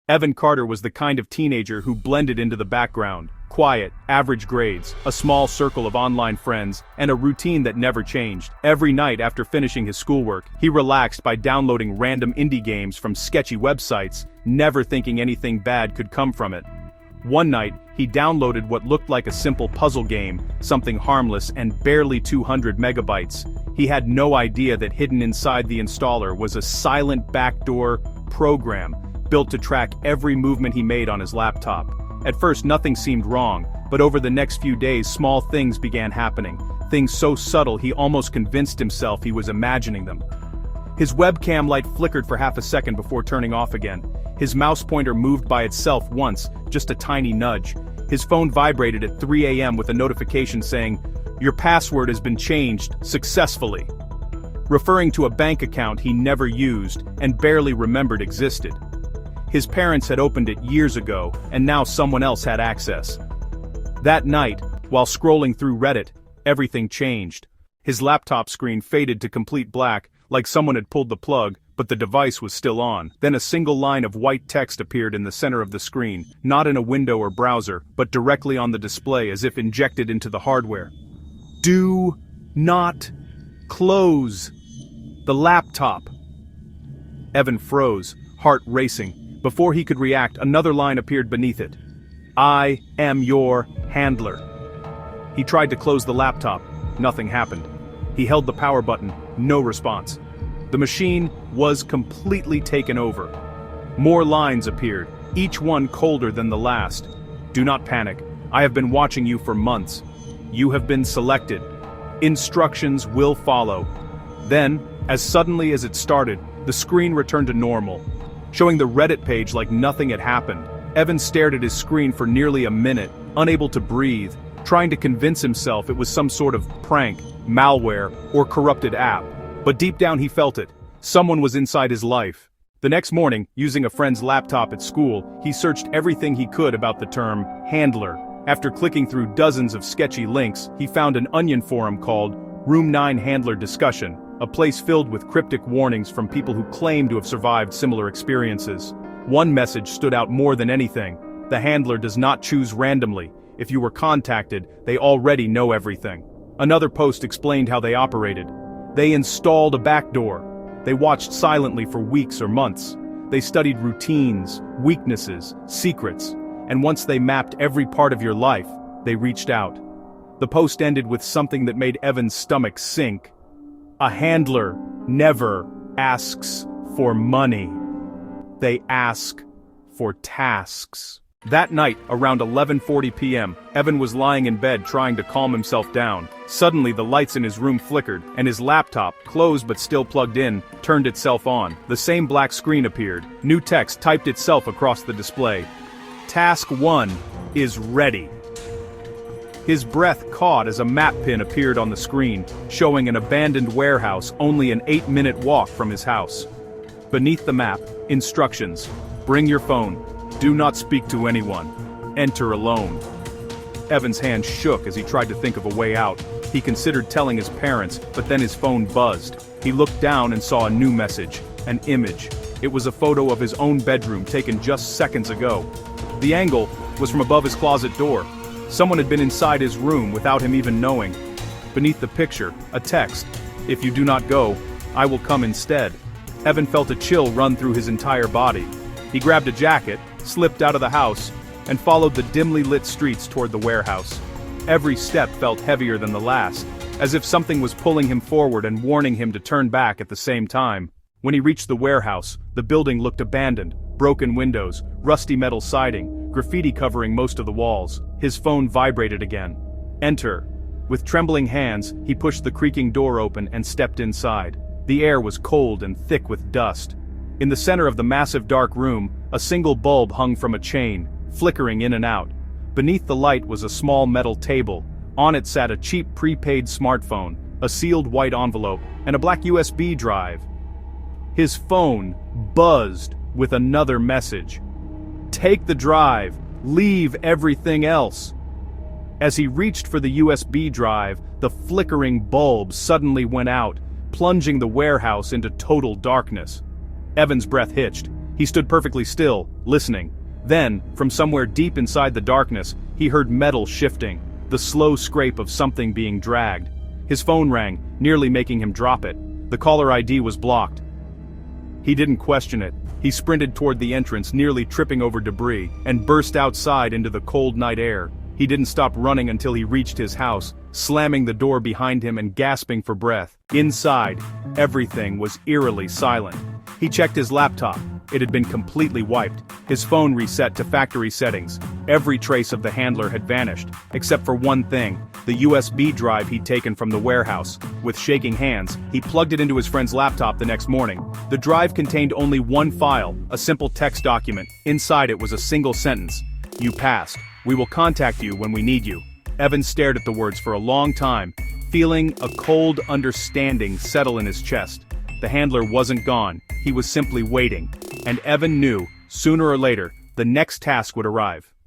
Evan Carter was the kind of teenager who blended into the background. Quiet, average grades, a small circle of online friends, and a routine that never changed. Every night after finishing his schoolwork, he relaxed by downloading random indie games from sketchy websites, never thinking anything bad could come from it. One night, he downloaded what looked like a simple puzzle game, something harmless and barely 200 megabytes. He had no idea that hidden inside the installer was a silent backdoor program, built to track every movement he made on his laptop. At first nothing seemed wrong, but over the next few days small things began happening, things so subtle he almost convinced himself he was imagining them. His webcam light flickered for half a second before turning off again. His mouse pointer moved by itself once, just a tiny nudge. His phone vibrated at 3 a.m. with a notification saying, "Your password has been changed successfully," referring to a bank account he never used and barely remembered existed. His parents had opened it years ago, and now someone else had access. That night, while scrolling through Reddit, everything changed. His laptop screen faded to complete black, like someone had pulled the plug, but the device was still on. Then a single line of white text appeared in the center of the screen, not in a window or browser, but directly on the display as if injected into the hardware. "Do not close the laptop." Evan froze, heart racing. Before he could react, another line appeared beneath it. "I am your handler." He tried to close the laptop. Nothing happened. He held the power button. No response. The machine was completely taken over. More lines appeared, each one colder than the last. "Do not panic. I have been watching you for months. You have been selected. Instructions will follow." Then, as suddenly as it started, the screen returned to normal, showing the Reddit page like nothing had happened. Evan stared at his screen for nearly a minute, unable to breathe, trying to convince himself it was some sort of prank, malware, or corrupted app. But deep down he felt it. Someone was inside his life. The next morning, using a friend's laptop at school, he searched everything he could about the term handler. After clicking through dozens of sketchy links, he found an Onion forum called Room 9 Handler Discussion, a place filled with cryptic warnings from people who claim to have survived similar experiences. One message stood out more than anything. The handler does not choose randomly. If you were contacted, they already know everything. Another post explained how they operated. They installed a backdoor. They watched silently for weeks or months. They studied routines, weaknesses, secrets, and once they mapped every part of your life, they reached out. The post ended with something that made Evan's stomach sink. "A handler never asks for money. They ask for tasks." That night, around 11:40 p.m., Evan was lying in bed trying to calm himself down. Suddenly the lights in his room flickered, and his laptop, closed but still plugged in, turned itself on. The same black screen appeared. New text typed itself across the display. "Task 1 is ready." His breath caught as a map pin appeared on the screen, showing an abandoned warehouse only an 8-minute walk from his house. Beneath the map, instructions. "Bring your phone. Do not speak to anyone. Enter alone." Evan's hand shook as he tried to think of a way out. He considered telling his parents, but then his phone buzzed. He looked down and saw a new message, an image. It was a photo of his own bedroom taken just seconds ago. The angle was from above his closet door. Someone had been inside his room without him even knowing. Beneath the picture, a text. "If you do not go, I will come instead." Evan felt a chill run through his entire body. He grabbed a jacket, slipped out of the house, and followed the dimly lit streets toward the warehouse. Every step felt heavier than the last, as if something was pulling him forward and warning him to turn back at the same time. When he reached the warehouse, the building looked abandoned. Broken windows, rusty metal siding, graffiti covering most of the walls. His phone vibrated again. "Enter." With trembling hands, he pushed the creaking door open and stepped inside. The air was cold and thick with dust. In the center of the massive dark room, a single bulb hung from a chain, flickering in and out. Beneath the light was a small metal table. On it sat a cheap prepaid smartphone, a sealed white envelope, and a black USB drive. His phone buzzed with another message. "Take the drive. Leave everything else." As he reached for the USB drive, the flickering bulb suddenly went out, plunging the warehouse into total darkness. Evan's breath hitched. He stood perfectly still, listening. Then, from somewhere deep inside the darkness, he heard metal shifting, the slow scrape of something being dragged. His phone rang, nearly making him drop it. The caller ID was blocked. He didn't question it. He sprinted toward the entrance, nearly tripping over debris, and burst outside into the cold night air. He didn't stop running until he reached his house, slamming the door behind him and gasping for breath. Inside, everything was eerily silent. He checked his laptop. It had been completely wiped. His phone reset to factory settings. Every trace of the handler had vanished, except for one thing, the USB drive he'd taken from the warehouse. With shaking hands, he plugged it into his friend's laptop the next morning. The drive contained only one file, a simple text document. Inside it was a single sentence. "You passed. We will contact you when we need you." Evan stared at the words for a long time, feeling a cold understanding settle in his chest. The handler wasn't gone, he was simply waiting. And Evan knew, sooner or later, the next task would arrive.